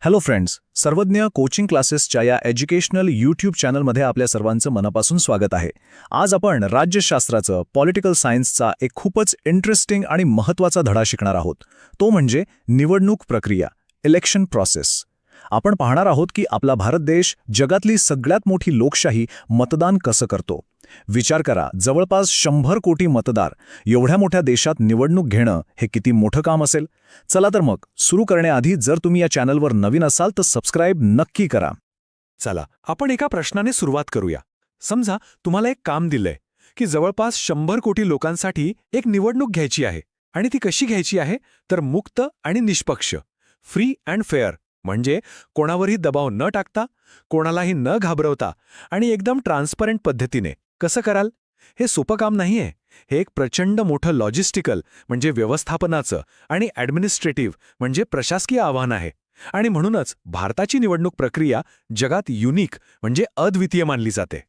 Hello friends, सर्वज्ञ coaching क्लासेसच्या या एज्युकेशनल यूट्यूब चॅनलमध्ये आपल्या सर्वांचं मनापासून स्वागत आहे. आज आपण राज्यशास्त्राचं पॉलिटिकल सायन्सचा एक खूपच इंटरेस्टिंग आणि महत्त्वाचा धडा शिकणार आहोत. तो म्हणजे निवडणूक प्रक्रिया, इलेक्शन प्रोसेस. आपण पाहणार आहोत की आपला भारत देश जगातली सगळ्यात मोठी लोकशाही मतदान कसं करतो. विचार करा, जवळपास 100 कोटी मतदार एवढ्या मोठ्या देशात निवडणूक घेणं हे किती मोठं काम असेल. चला तर मग सुरू करण्याआधी जर तुम्ही या चॅनलवर नवीन असाल तर सबस्क्राईब नक्की करा. चला आपण एका प्रश्नाने सुरुवात करूया. समजा तुम्हाला एक काम दिलंय की जवळपास 100 कोटी लोकांसाठी एक निवडणूक घ्यायची आहे. आणि ती कशी घ्यायची आहे तर मुक्त आणि निष्पक्ष, फ्री अँड फेअर, म्हणजे कोणावरही दबाव न टाकता, कोणालाही न घाबरवता आणि एकदम ट्रान्सपरंट पद्धतीने. कसं कराल? हे सोपं काम नाहीये. हे एक प्रचंड मोठं लॉजिस्टिकल म्हणजे व्यवस्थापनाचं आणि ॲडमिनिस्ट्रेटिव्ह म्हणजे प्रशासकीय आव्हान आहे. आणि म्हणूनच भारताची निवडणूक प्रक्रिया जगात युनिक म्हणजे अद्वितीय मानली जाते.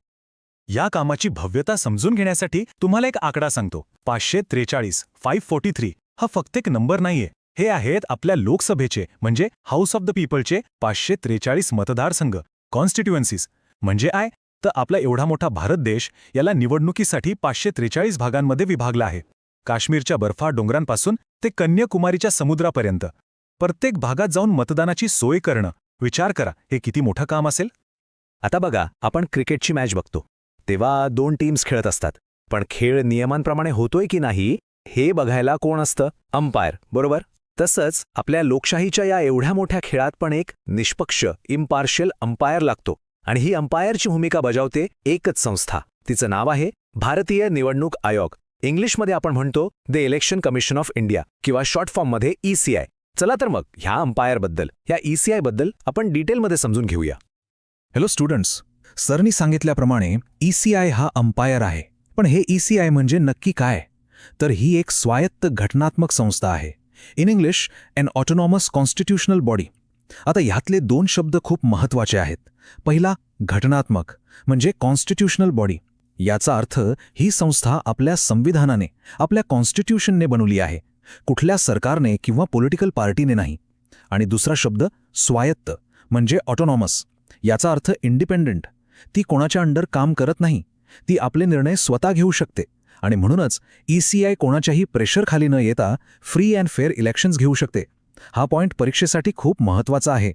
या कामाची भव्यता समजून घेण्यासाठी तुम्हाला एक आकडा सांगतो. 543 हा फक्त एक नंबर नाहीये. हे आहेत आपल्या लोकसभेचे म्हणजे हाऊस ऑफ द पीपलचे 543 मतदारसंघ, कॉन्स्टिट्युएन्सीज. म्हणजे काय तर आपला एवढा मोठा भारत देश याला निवडणुकीसाठी 543 भागांमध्ये विभागला आहे. काश्मीरच्या बर्फाळ डोंगरांपासून ते कन्याकुमारीच्या समुद्रापर्यंत प्रत्येक भागात जाऊन मतदानाची सोय करणं. विचार करा, हे किती मोठं काम असेल. आता बघा, आपण क्रिकेटची मॅच बघतो तेव्हा 2 टीम्स खेळत असतात. पण खेळ नियमांप्रमाणे होतोय की नाही हे बघायला कोण असतं? अंपायर, बरोबर? तसंच आपल्या लोकशाहीच्या या एवढ्या मोठ्या खेळात पण एक निष्पक्ष, इम्पार्शियल अंपायर लागतो. आणि ही अंपायरची भूमिका बजावते एकच संस्था. तिचं नाव आहे भारतीय निवडणूक आयोग. इंग्लिशमध्ये आपण म्हणतो the election commission of India किंवा शॉर्ट फॉर्ममध्ये ECI. चला तर मग ह्या अंपायरबद्दल, ह्या ECI बद्दल आपण डिटेलमध्ये समजून घेऊया. हॅलो स्टुडंट्स, सरनी सांगितल्याप्रमाणे ECI हा अंपायर आहे. पण हे ECI म्हणजे नक्की काय? तर ही एक स्वायत्त घटनात्मक संस्था आहे. In English N autonomous constitutional body. आता ह्यातले 2 शब्द खूप महत्त्वाचे आहेत. पहिला, घटनात्मक म्हणजे कॉन्स्टिट्युशनल बॉडी. याचा अर्थ ही संस्था आपल्या संविधानाने, आपल्या कॉन्स्टिट्युशनने बनवली आहे, कुठल्या सरकारने किंवा पॉलिटिकल पार्टीने नाही. आणि दुसरा शब्द, स्वायत्त म्हणजे ऑटोनॉमस. याचा अर्थ इंडिपेंडंट. ती कोणाच्या अंडर काम करत नाही. ती आपले निर्णय स्वतः घेऊ शकते. आणि म्हणूनच ECI कोणाच्याही प्रेशरखाली न येता फ्री अँड फेअर इलेक्शन्स घेऊ शकते. हा पॉइंट परीक्षेसाठी खूप महत्त्वाचा आहे.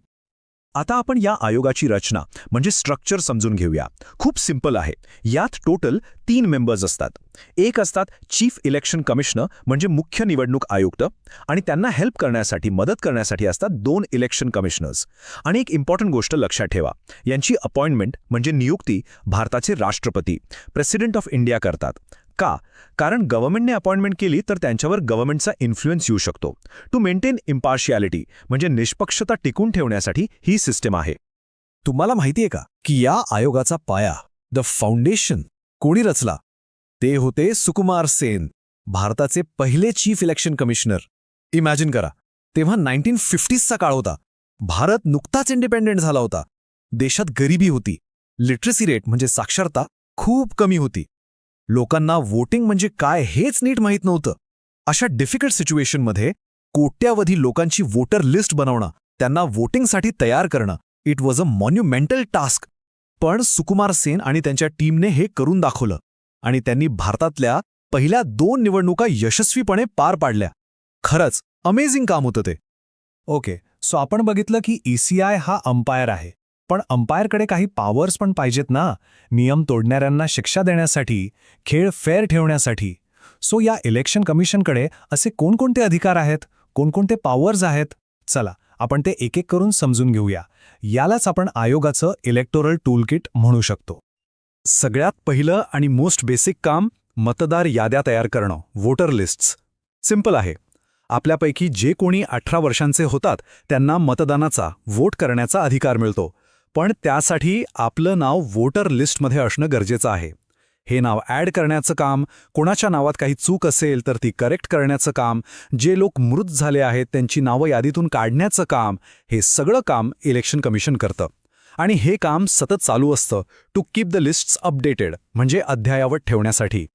आता आपण या आयोगाची रचना म्हणजे स्ट्रक्चर समजून घेऊया. खूप सिंपल आहे. यात टोटल 3 मेंबर्स असतात. एक असतात चीफ इलेक्शन कमिशनर म्हणजे मुख्य निवडणूक आयुक्त, आणि त्यांना हेल्प करण्यासाठी, मदत करण्यासाठी असतात 2 इलेक्शन कमिशनर्स. आणि एक इम्पॉर्टंट गोष्ट लक्षात ठेवा, यांची अपॉइंटमेंट म्हणजे नियुक्ती भारताचे राष्ट्रपती, प्रेसिडेंट ऑफ इंडिया करतात. का? कारण गव्हर्नमेंटने अपॉइंटमेंट केली तर त्यांच्यावर गव्हर्नमेंटचा इन्फ्लुएन्स येऊ शकतो. टू मेंटेन इम्पार्शियालिटी म्हणजे निष्पक्षता टिकून ठेवण्यासाठी ही सिस्टम आहे. तुम्हाला माहितीये का की या आयोगाचा पाया, द फाउंडेशन, कोणी रचला? ते होते सुकुमार सेन, भारताचे पहिले चीफ इलेक्शन कमिशनर. इमॅजिन करा, तेव्हा 1950चा काळ होता. भारत नुकताच इंडिपेंडेंट झाला होता. देशात गरिबी होती. लिटरसी रेट म्हणजे साक्षरता खूप कमी होती. लोकांना वोटिंग म्हणजे काय हेच नीट माहीत नव्हतं. अशा डिफिकल्ट सिच्युएशनमध्ये कोट्यावधी लोकांची वोटर लिस्ट बनवणं, त्यांना वोटिंगसाठी तयार करणं, it was a monumental task. पण सुकुमार सेन आणि त्यांच्या टीमने हे करून दाखवलं. आणि त्यांनी भारतातल्या पहिल्या 2 निवडणुका यशस्वीपणे पार पाडल्या. खरंच अमेझिंग काम होतं ते. ओके, सो आपण बघितलं की ECI हा अंपायर आहे. पण अंपायरकडे काही पॉवर्स पण पाहिजेत ना, नियम तोडणाऱ्यांना शिक्षा देण्यासाठी, खेळ फेअर ठेवण्यासाठी. सो या इलेक्शन कमिशनकडे असे कोणकोणते अधिकार आहेत, कोणकोणते पॉवर्स आहेत? चला आपण ते एक एक करून समजून घेऊया. यालाच आपण आयोगाचं इलेक्टोरल टूलकिट म्हणू शकतो. सगळ्यात पहिलं आणि मोस्ट बेसिक काम मतदार याद्या तयार करणं, वोटर लिस्ट्स. सिंपल आहे. आपल्यापैकी जे कोणी 18 वर्षांचे होतात त्यांना मतदानाचा, वोट करण्याचा अधिकार मिळतो. पण त्यासाठी आपलं नाव वोटर लिस्टमध्ये असणं गरजेचं आहे. हे नाव ॲड करण्याचं काम, कोणाच्या नावात काही चूक असेल तर ती करेक्ट करण्याचं काम, जे लोक मृत झाले आहेत त्यांची नावं यादीतून काढण्याचं काम, हे सगळं काम इलेक्शन कमिशन करतं. आणि हे काम सतत चालू असतं to keep the lists updated म्हणजे अद्ययावत ठेवण्यासाठी.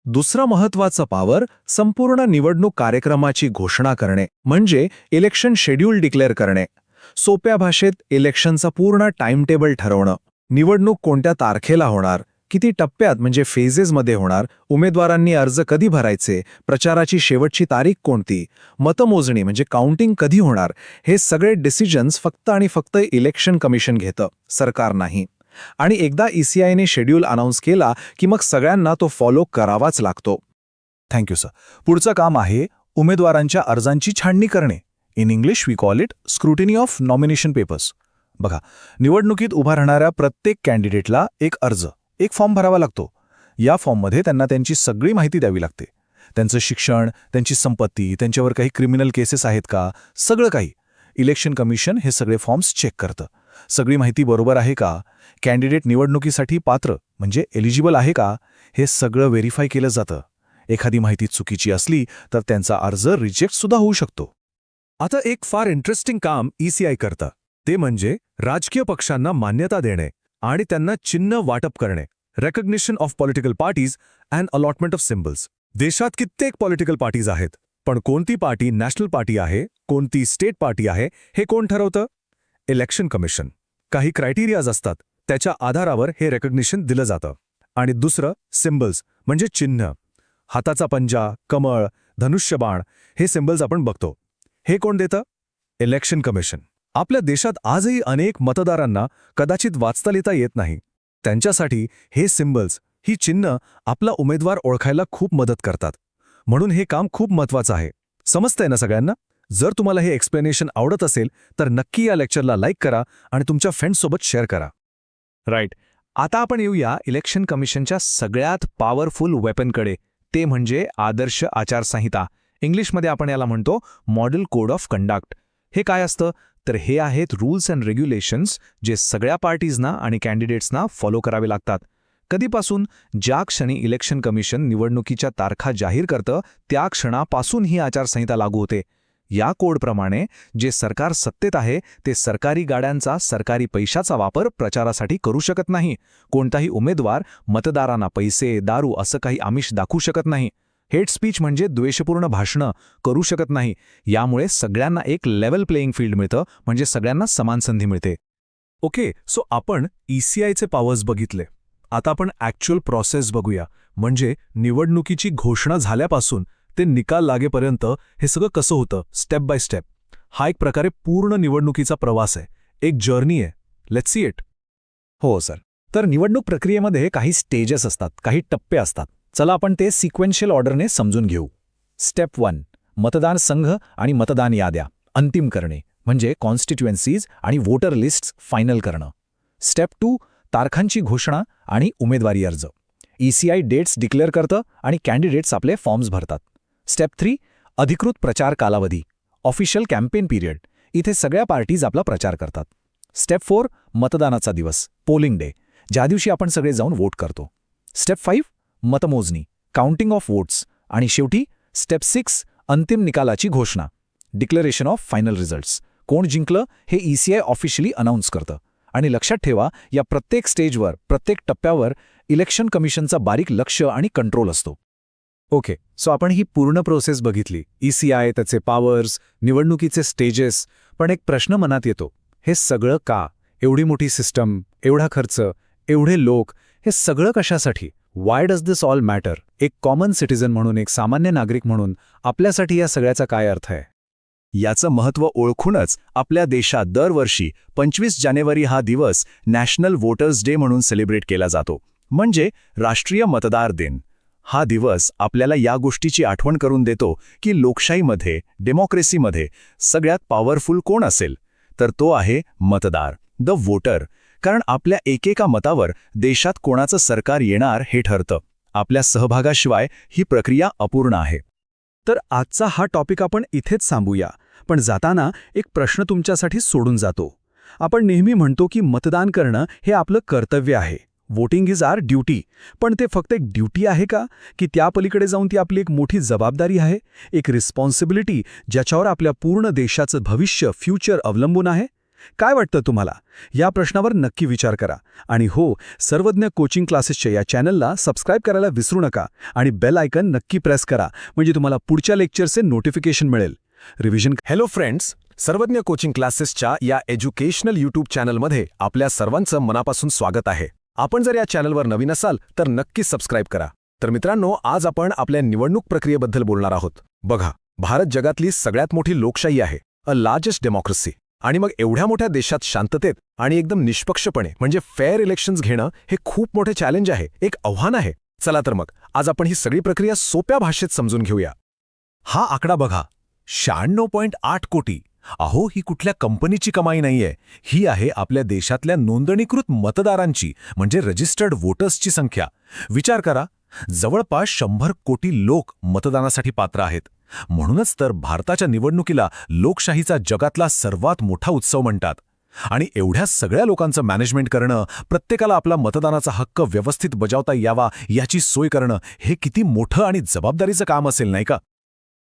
दुसरं महत्त्वाचं पॉवर संपूर्ण निवडणूक कार्यक्रमाची घोषणा करणे म्हणजे इलेक्शन शेड्यूल डिक्लेअर करणे. सोप्या भाषेत इलेक्शनचा पूर्ण टाइम टेबल ठरवणं, निवडणूक कोणत्या तारखेला होणार, किती टप्प्यात म्हणजे फेजेसमध्ये होणार, उमेदवारांनी अर्ज कधी भरायचे, प्रचाराची शेवटची तारीख कोणती, मतमोजणी म्हणजे काउंटिंग कधी होणार, हे सगळे डिसिजन्स फक्त आणि फक्त इलेक्शन कमिशन घेतं, सरकार नाही. आणि एकदा ECIने शेड्यूल अनाऊन्स केला की मग सगळ्यांना तो फॉलो करावाच लागतो. Thank you sir. पुढचं काम आहे उमेदवारांच्या अर्जांची छाननी करणे. In English we call it scrutiny of nomination papers. बघा, निवडणुकीत उभा राहणाऱ्या प्रत्येक कॅन्डिडेटला एक अर्ज, एक फॉर्म भरावा लागतो. या फॉर्ममध्ये त्यांना त्यांची सगळी माहिती द्यावी लागते. त्यांचं शिक्षण, त्यांची संपत्ती, त्यांच्यावर काही क्रिमिनल केसेस आहेत का, सगळं काही. इलेक्शन कमिशन हे सगळे फॉर्म्स चेक करतं. सगळी माहिती बरोबर आहे का, कॅन्डिडेट निवडणुकीसाठी पात्र म्हणजे एलिजिबल आहे का, हे सगळं व्हेरीफाय केलं जातं. एखादी माहिती चुकीची असली तर त्यांचा अर्ज रिजेक्टसुद्धा होऊ शकतो. आता एक फार इंटरेस्टिंग काम ECI करतं, ते म्हणजे राजकीय पक्षांना मान्यता देणे आणि त्यांना चिन्ह वाटप करणे. Recognition of political parties and allotment of symbols. देशात कित्येक पॉलिटिकल पार्टीज आहेत, पण कोणती पार्टी नॅशनल पार्टी आहे, कोणती स्टेट पार्टी आहे, हे कोण ठरवतं? Election commission. काही क्रायटेरियाज असतात, त्याच्या आधारावर हे रेकग्निशन दिलं जातं. आणि दुसरं सिम्बल्स म्हणजे चिन्ह. हाताचा पंजा, कमळ, धनुष्यबाण हे सिम्बल्स आपण बघतो. हे कोण देतं? Election commission. आपल्या देशात आजही अनेक मतदारांना कदाचित वाचता लिहिता येत नाही. त्यांच्यासाठी हे सिम्बल्स, ही चिन्ह आपला उमेदवार ओळखायला खूप मदत करतात. म्हणून हे काम खूप महत्त्वाचं आहे. समजतंय ना सगळ्यांना? जर तुम्हाला हे एक्सप्लेनेशन आवडत असेल तर नक्की या लेक्चरला लाईक करा आणि तुमच्या फ्रेंड्ससोबत शेअर करा. राईट. आता आपण येऊया इलेक्शन कमिशनच्या सगळ्यात पॉवरफुल वेपनकडे, ते म्हणजे आदर्श आचारसंहिता. इंग्लिशमध्ये आपण याला म्हणतो मॉडेल कोड ऑफ कंडक्ट. हे काय असतं? तर हे आहेत रूल्स अँड रेग्युलेशन्स जे सगळ्या पार्टीजना आणि कॅन्डिडेट्सना फॉलो करावे लागतात. कधीपासून? ज्या क्षणी इलेक्शन कमिशन निवडणुकीच्या तारखा जाहीर करतं त्या क्षणापासून ही आचारसंहिता लागू होते. या कोडप्रमाणे जे सरकार सत्तेत आहे ते सरकारी गाड्यांचा, सरकारी पैशाचा वापर प्रचारासाठी करू शकत नाही. कोणताही उमेदवार मतदारांना पैसे, दारू असं काही आमिष दाखवू शकत नाही. हेट स्पीच म्हणजे द्वेषपूर्ण भाषणं करू शकत नाही. यामुळे सगळ्यांना एक लेव्हल प्लेइंग फील्ड मिळतं, म्हणजे सगळ्यांना समान संधी मिळते. ओके, सो आपण ECIचे पॉवर्स बघितले. आता आपण ॲक्च्युअल प्रोसेस बघूया, म्हणजे निवडणुकीची घोषणा झाल्यापासून ते निकाल लागेपर्यंत हे सगळं कसं होतं, स्टेप बाय स्टेप. हा एक प्रकारे पूर्ण निवडणुकीचा प्रवास आहे, एक जर्नी आहे. Let's see it. हो सर. तर निवडणूक प्रक्रियेमध्ये काही स्टेजेस असतात, काही टप्पे असतात. चला आपण ते सिक्वेन्शियल ऑर्डरने समजून घेऊ. स्टेप 1, मतदान संघ आणि मतदान याद्या अंतिम करणे, म्हणजे कॉन्स्टिट्युएन्सीज आणि वोटर लिस्ट्स फायनल करणं. स्टेप 2, तारखांची घोषणा आणि उमेदवारी अर्ज. ECI डेट्स डिक्लेअर करतं आणि कॅन्डिडेट्स आपले फॉर्म्स भरतात. स्टेप 3, अधिकृत प्रचार कालावधी, ऑफिशियल कॅम्पेन पिरियड. इथे सगळ्या पार्टीज आपला प्रचार करतात. स्टेप 4, मतदानाचा दिवस, पोलिंग डे, ज्या दिवशी आपण सगळे जाऊन वोट करतो. स्टेप 5, मतमोजणी, काउंटिंग ऑफ वोट्स. आणि शेवटी स्टेप 6, अंतिम निकालाची घोषणा, डिक्लेरेशन ऑफ फायनल रिझल्ट्स. कोण जिंकलं हे ECI ऑफिशियली अनाऊन्स करतं. आणि लक्षात ठेवा, या प्रत्येक स्टेजवर, प्रत्येक टप्प्यावर इलेक्शन कमिशनचा बारीक लक्ष आणि कंट्रोल असतो. ओके, सो आपण ही पूर्ण प्रोसेस बघितली. ECI, त्याचे पॉवर्स, निवडणुकीचे स्टेजेस. पण एक प्रश्न मनात येतो, हे सगळं का? एवढी मोठी सिस्टम, एवढा खर्च, एवढे लोक, हे सगळं कशासाठी? Y does this all matter? एक कॉमन सिटिझन म्हणून, एक सामान्य नागरिक म्हणून आपल्यासाठी या सगळ्याचा काय अर्थ आहे? याचं महत्त्व ओळखूनच आपल्या देशात दरवर्षी 25 जानेवारी हा दिवस नॅशनल वोटर्स डे म्हणून सेलिब्रेट केला जातो, म्हणजे राष्ट्रीय मतदार दिन. हा दिवस आपल्याला या गोष्टीची आठवण करून देतो की लोकशाहीमध्ये, डेमोक्रेसीमध्ये सगळ्यात पॉवरफुल कोण असेल, तर तो आहे मतदार, द वोटर. कारण आपल्या एकेका मतावर देशात कोणाचं सरकार येणार हे ठरतं. आपल्या सहभागाशिवाय ही प्रक्रिया अपूर्ण आहे. तर आजचा हा टॉपिक आपण इथेच थांबूया. पण जाताना एक प्रश्न तुमच्यासाठी सोडून जातो. आपण नेहमी म्हणतो की मतदान करणं हे आपलं कर्तव्य आहे, वोटिंग इज आवर ड्युटी. पण ते फक्त एक ड्युटी आहे का, की त्या पलीकडे जाऊन ती आपली एक मोठी जबाबदारी आहे, एक रिस्पॉन्सिबिलिटी ज्याच्यावर आपल्या पूर्ण देशाचं भविष्य, फ्युचर अवलंबून आहे? काय वाटतं तुम्हाला? या प्रश्नावर नक्की विचार करा. आणि हो, सर्वज्ञ कोचिंग क्लासेसच्या या चॅनलला सबस्क्राईब करायला विसरू नका आणि बेल आयकन नक्की प्रेस करा, म्हणजे तुम्हाला पुढच्या लेक्चरचे नोटिफिकेशन मिळेल. रिव्हिजन. हॅलो फ्रेंड्स, सर्वज्ञ कोचिंग क्लासेसच्या या एज्युकेशनल यूट्यूब चॅनलमध्ये आपल्या सर्वांचं मनापासून स्वागत आहे. आपण जर या चॅनलवर नवीन असाल तर नक्की सबस्क्राईब करा. तर मित्रांनो, आज आपण आपल्या निवडणूक प्रक्रियेबद्दल बोलणार आहोत. बघा, भारत जगातली सगळ्यात मोठी लोकशाही आहे, अ लार्जेस्ट डेमोक्रेसी. आणि मग एवढ्या मोठ्या देशात शांततेत आणि एकदम निष्पक्षपणे म्हणजे फेअर इलेक्शन्स घेणं हे खूप मोठे चॅलेंज आहे, एक आव्हान आहे. चला तर मग आज आपण ही सगळी प्रक्रिया सोप्या भाषेत समजून घेऊया. हा आकडा बघा, 96.8 कोटी. अहो, ही कुठल्या कंपनीची कमाई नाहीये, ही आहे आपल्या देशातल्या नोंदणीकृत मतदारांची म्हणजे रजिस्टर्ड वोटर्सची संख्या. विचार करा, जवळपास 100 कोटी लोक मतदानासाठी पात्र आहेत. म्हणूनच तर भारताच्या निवडणुकीला लोकशाहीचा जगातला सर्वात मोठा उत्सव म्हणतात. आणि एवढ्या सगळ्या लोकांचं मॅनेजमेंट करणं, प्रत्येकाला आपला मतदानाचा हक्क व्यवस्थित बजावता यावा याची सोय करणं, हे किती मोठं आणि जबाबदारीचं काम असेल, नाही का?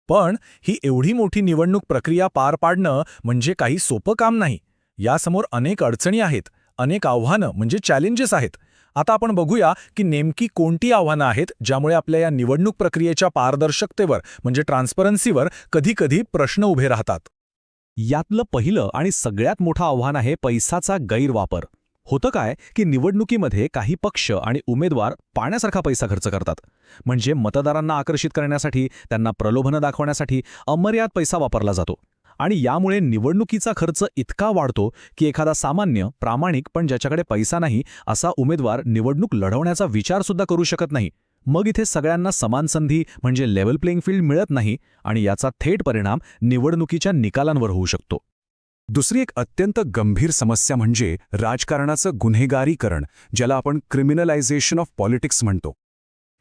पण ही एवढी मोठी निवडणूक प्रक्रिया पार पाडणं म्हणजे काही सोपं काम नाही. यासमोर अनेक अडचणी आहेत, अनेक आव्हानं म्हणजे चॅलेंजेस आहेत. आता आपण बघूया की नेमकी कोणती आव्हानं आहेत ज्यामुळे आपल्या या निवडणूक प्रक्रियेच्या पारदर्शकतेवर म्हणजे ट्रान्सपरन्सीवर कधी-कधी प्रश्न उभे राहतात. यातलं पहिलं आणि सगळ्यात मोठं आव्हान आहे पैसाचा गैरवापर. होतं काय की निवडणुकीमध्ये काही पक्ष आणि उमेदवार पाण्यासारखा पैसा खर्च करतात. म्हणजे मतदारांना आकर्षित करण्यासाठी, त्यांना प्रलोभनं दाखवण्यासाठी अमर्याद पैसा वापरला जातो. आणि यामुळे निवडणुकीचा खर्च इतका वाढतो की एखादा सामान्य, प्रामाणिक पण ज्याच्याकडे पैसा नाही असा उमेदवार निवडणूक लढवण्याचा विचारसुद्धा करू शकत नाही. मग इथे सगळ्यांना समान संधी म्हणजे लेव्हल प्लेइंग फील्ड मिळत नाही आणि याचा थेट परिणाम निवडणुकीच्या निकालांवर होऊ शकतो. दुसरी एक अत्यंत गंभीर समस्या म्हणजे राजकारणाचं गुन्हेगारीकरण, ज्याला आपण क्रिमिनलायझेशन ऑफ पॉलिटिक्स म्हणतो.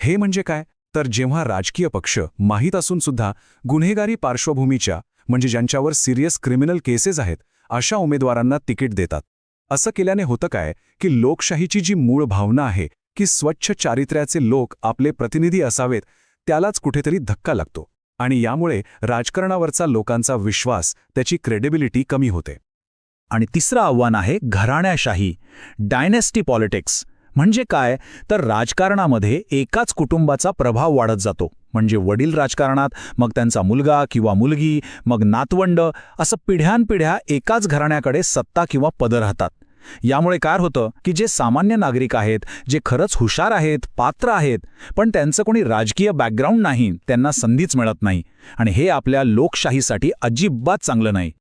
हे म्हणजे काय? तर जेव्हा राजकीय पक्ष माहीत असून सुद्धा गुन्हेगारी पार्श्वभूमीच्या म्हणजे ज्यांच्यावर सिरियस क्रिमिनल केसेस आहेत अशा उमेदवारांना तिकीट देतात. असं केल्याने होतं काय की लोकशाहीची जी मूळ भावना आहे की स्वच्छ चारित्र्याचे लोक आपले प्रतिनिधी असावेत, त्यालाच कुठेतरी धक्का लागतो. आणि यामुळे राजकारणावरचा लोकांचा विश्वास, त्याची क्रेडिबिलिटी कमी होते. आणि तिसरं आव्हान आहे घराण्याशाही, डायनेस्टी पॉलिटिक्स. म्हणजे काय? तर राजकारणामध्ये एकाच कुटुंबाचा प्रभाव वाढत जातो. म्हणजे वडील राजकारणात, मग त्यांचा मुलगा किंवा मुलगी, मग नातवंड, असं पिढ्यानपिढ्या एकाच घराण्याकडे सत्ता किंवा पद राहतात. यामुळे काय होतं की जे सामान्य नागरिक आहेत, जे खरंच हुशार आहेत, पात्र आहेत, पण त्यांचं कोणी राजकीय बॅकग्राऊंड नाही, त्यांना संधीच मिळत नाही. आणि हे आपल्या लोकशाहीसाठी अजिबात चांगलं नाही.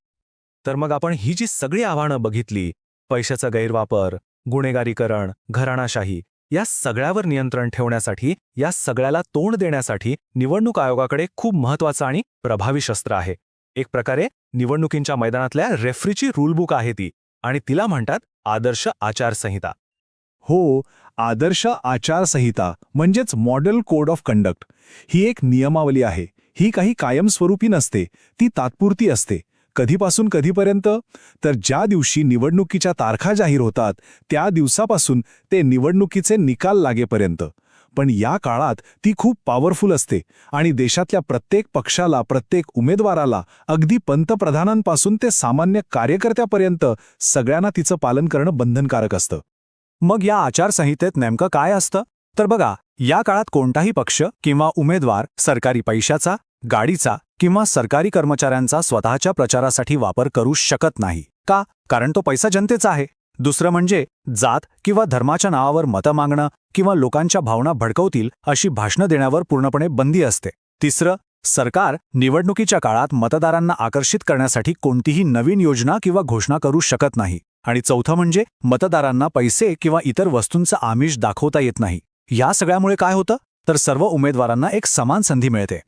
तर मग आपण ही जी सगळी आव्हानं बघितली, पैशाचा गैरवापर, गुन्हेगारीकरण, घराणाशाही, या सगळ्यावर नियंत्रण ठेवण्यासाठी, या सगळ्याला तोंड देण्यासाठी निवडणूक आयोगाकडे खूप महत्त्वाचं आणि प्रभावी शस्त्र आहे. एक प्रकारे निवडणुकींच्या मैदानातल्या रेफरीची रूलबुक आहे ती, आणि तिला म्हणतात आदर्श आचारसंहिता. हो, आदर्श आचारसंहिता म्हणजेच मॉडेल कोड ऑफ कंडक्ट. ही एक नियमावली आहे. ही काही कायमस्वरूपी नसते, ती तात्पुरती असते. कधीपासून कधीपर्यंत? तर ज्या दिवशी निवडणुकीच्या तारखा जाहीर होतात त्या दिवसापासून ते निवडणुकीचे निकाल लागेपर्यंत. पण या काळात ती खूप पॉवरफुल असते आणि देशातल्या प्रत्येक पक्षाला, प्रत्येक उमेदवाराला, अगदी पंतप्रधानांपासून ते सामान्य कार्यकर्त्यापर्यंत सगळ्यांना तिचं पालन करणं बंधनकारक असतं. मग या आचारसंहितेत नेमकं काय असतं? तर बघा, या काळात कोणताही पक्ष किंवा उमेदवार सरकारी पैशाचा, गाडीचा किंवा सरकारी कर्मचाऱ्यांचा स्वतःच्या प्रचारासाठी वापर करू शकत नाही. का? कारण तो पैसा जनतेचा आहे. दुसरं म्हणजे जात किंवा धर्माच्या नावावर मतं मागणं किंवा लोकांच्या भावना भडकवतील अशी भाषणं देण्यावर पूर्णपणे बंदी असते. तिसरं, सरकार निवडणुकीच्या काळात मतदारांना आकर्षित करण्यासाठी कोणतीही नवीन योजना किंवा घोषणा करू शकत नाही. आणि चौथं म्हणजे मतदारांना पैसे किंवा इतर वस्तूंचं आमिष दाखवता येत नाही. या सगळ्यामुळे काय होतं? तर सर्व उमेदवारांना एक समान संधी मिळते.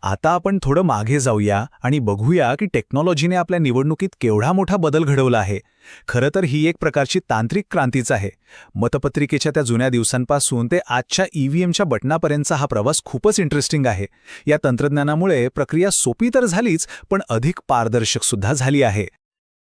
आता आपण थोडं मागे जाऊया आणि बघूया की टेक्नॉलॉजीने आपल्या निवडणुकीत केवढा मोठा बदल घडवला आहे. खरं तर ही एक प्रकारची तांत्रिक क्रांतीच आहे. मतपत्रिकेच्या त्या जुन्या दिवसांपासून ते आजच्या EVMच्या बटनापर्यंतचा हा प्रवास खूपच इंटरेस्टिंग आहे. या तंत्रज्ञानामुळे प्रक्रिया सोपी तर झालीच, पण अधिक पारदर्शकसुद्धा झाली आहे.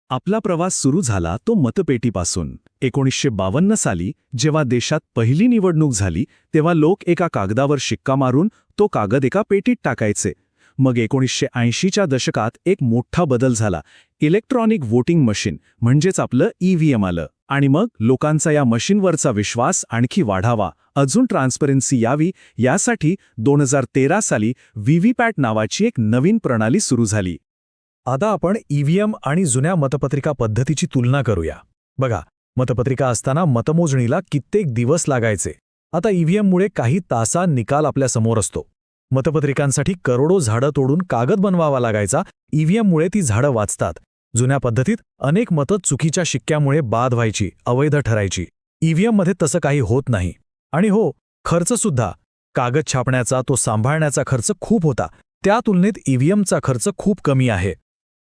आपला प्रवास सुरू झाला तो मतपेटीपासून. 1952 साली जेव्हा देशात पहिली निवडणूक झाली तेव्हा लोक एका कागदावर शिक्का मारून तो कागद एका पेटीत टाकायचे. मग 1980च्या दशकात एक मोठा बदल झाला. इलेक्ट्रॉनिक व्होटिंग मशीन म्हणजेच आपलं EVM आलं. आणि मग लोकांचा या मशीनवरचा विश्वास आणखी वाढावा, अजून ट्रान्सपरन्सी यावी, यासाठी 2013 साली व्हीव्हीपॅट नावाची एक नवीन प्रणाली सुरू झाली. आता आपण ईव्हीएम आणि जुन्या मतपत्रिका पद्धतीची तुलना करूया. बघा, मतपत्रिका असताना मतमोजणीला कित्येक दिवस लागायचे. आता ईव्हीएममुळे काही तासांत निकाल आपल्यासमोर असतो. मतपत्रिकांसाठी करोडो झाडं तोडून कागद बनवावा लागायचा. ईव्हीएममुळे ती झाडं वाचतात. जुन्या पद्धतीत अनेक मतं चुकीच्या शिक्क्यामुळे बाद व्हायची, अवैध ठरायची. ईव्हीएममध्ये तसं काही होत नाही. आणि हो, खर्चसुद्धा. कागद छापण्याचा, तो सांभाळण्याचा खर्च खूप होता. त्या तुलनेत ईव्हीएमचा खर्च खूप कमी आहे.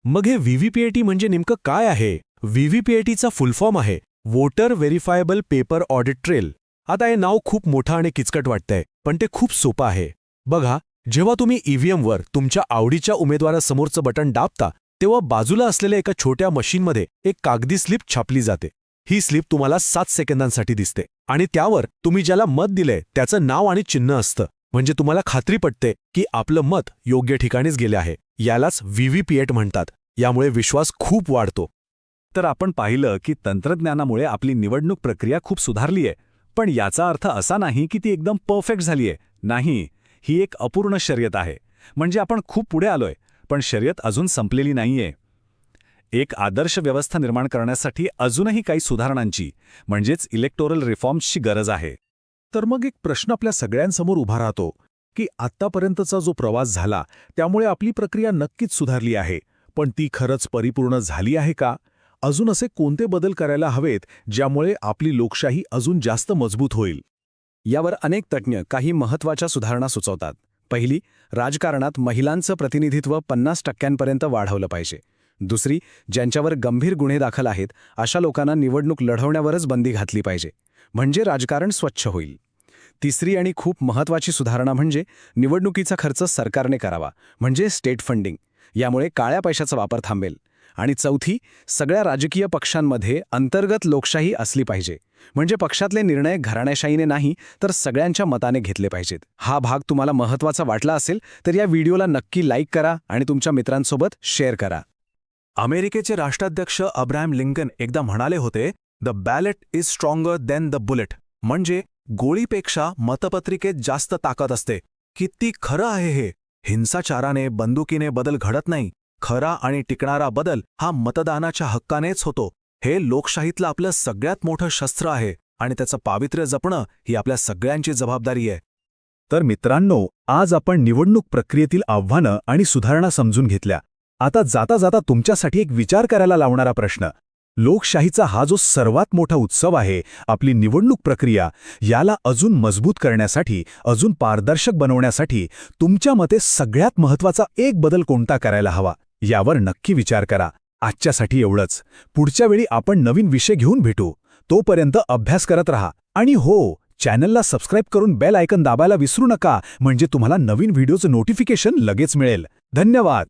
मग हे व्हीव्हीपीएटी म्हणजे नेमकं काय आहे? व्हीव्हीपीएटीचा फुल फॉर्म आहे वोटर व्हेरिफायबल पेपर ऑडिट ट्रेल. आता हे नाव खूप मोठं आणि किचकट वाटतंय, पण ते खूप सोपं आहे. बघा, जेव्हा तुम्ही ईव्हीएमवर तुमच्या आवडीच्या उमेदवारासमोरचं बटन दाबता, तेव्हा बाजूला असलेल्या एका छोट्या मशीनमध्ये एक कागदी स्लिप छापली जाते. ही स्लिप तुम्हाला 7 सेकंदांसाठी दिसते आणि त्यावर तुम्ही ज्याला मत दिलंय त्याचं नाव आणि चिन्ह असतं. म्हणजे तुम्हाला खात्री पटते की आपलं मत योग्य ठिकाणीच गेले आहे. यालाच व्हीव्हीपीएटी म्हणतात. यामुळे विश्वास खूप वाढतो. तर आपण पाहिलं की तंत्रज्ञानामुळे आपली निवडणूक प्रक्रिया खूप सुधारली आहे. पण याचा अर्थ असा नाही की ती एकदम परफेक्ट झाली आहे. नाही, ही एक अपूर्ण शर्यत आहे. म्हणजे आपण खूप पुढे आलोय, पण शर्यत अजून संपलेली नाहीये. एक आदर्श व्यवस्था निर्माण करण्यासाठी अजूनही काही सुधारणांची, म्हणजेच इलेक्टोरल रिफॉर्म्सची गरज आहे. तर मग एक प्रश्न आपल्या सगळ्यांसमोर उभा राहतो की आत्तापर्यंतचा जो प्रवास झाला त्यामुळे आपली प्रक्रिया नक्कीच सुधारली आहे, पण ती खरंच परिपूर्ण झाली आहे का? अजून असे कोणते बदल करायला हवेत ज्यामुळे आपली लोकशाही अजून जास्त मजबूत होईल? यावर अनेक तज्ज्ञ काही महत्त्वाच्या सुधारणा सुचवतात. पहिली, राजकारणात महिलांचं प्रतिनिधित्व 50% वाढवलं पाहिजे. दुसरी, ज्यांच्यावर गंभीर गुन्हे दाखल आहेत अशा लोकांना निवडणूक लढवण्यावरच बंदी घातली पाहिजे. म्हणजे राजकारण स्वच्छ होईल. तिसरी आणि खूप महत्त्वाची सुधारणा म्हणजे निवडणुकीचा खर्च सरकारने करावा, म्हणजे स्टेट फंडिंग. यामुळे काळ्या पैशाचा वापर थांबेल. आणि चौथी, सगळ्या राजकीय पक्षांमध्ये अंतर्गत लोकशाही असली पाहिजे. म्हणजे पक्षातले निर्णय घराणेशाहीने नाही तर सगळ्यांच्या मताने घेतले पाहिजेत. हा भाग तुम्हाला महत्त्वाचा वाटला असेल तर या व्हिडिओला नक्की लाईक करा आणि तुमच्या मित्रांसोबत शेअर करा. अमेरिकेचे राष्ट्राध्यक्ष अब्राहम लिंकन एकदा म्हणाले होते, the ballot is stronger than the bullet. म्हणजे गोळीपेक्षा मतपत्रिकेत जास्त ताकद असते. किती खरं आहे हे. हिंसाचाराने, बंदुकीने बदल घडत नाही. खरा आणि टिकणारा बदल हा मतदानाच्या हक्कानेच होतो. हे लोकशाहीतलं आपलं सगळ्यात मोठं शस्त्र आहे आणि त्याचं पावित्र्य जपणं ही आपल्या सगळ्यांची जबाबदारी आहे. तर मित्रांनो, आज आपण निवडणूक प्रक्रियेतील आव्हानं आणि सुधारणा समजून घेतल्या. आता जाता जाता तुमच्यासाठी एक विचार करायला लावणारा प्रश्न. लोकशाहीचा हा जो सर्वात मोठा उत्सव आहे, आपली निवडणूक प्रक्रिया, याला अजून मजबूत करण्यासाठी, अजून पारदर्शक बनवण्यासाठी तुमच्या मते सगळ्यात महत्त्वाचा एक बदल कोणता करायला हवा? यावर नक्की विचार करा. आजच्यासाठी एवढंच. पुढच्या वेळी आपण नवीन विषय घेऊन भेटू. तोपर्यंत अभ्यास करत रहा. आणि हो, चॅनलला सबस्क्राईब करून बेल आयकॉन दाबायला विसरू नका, म्हणजे तुम्हाला नवीन व्हिडिओचं नोटिफिकेशन लगेच मिळेल. धन्यवाद.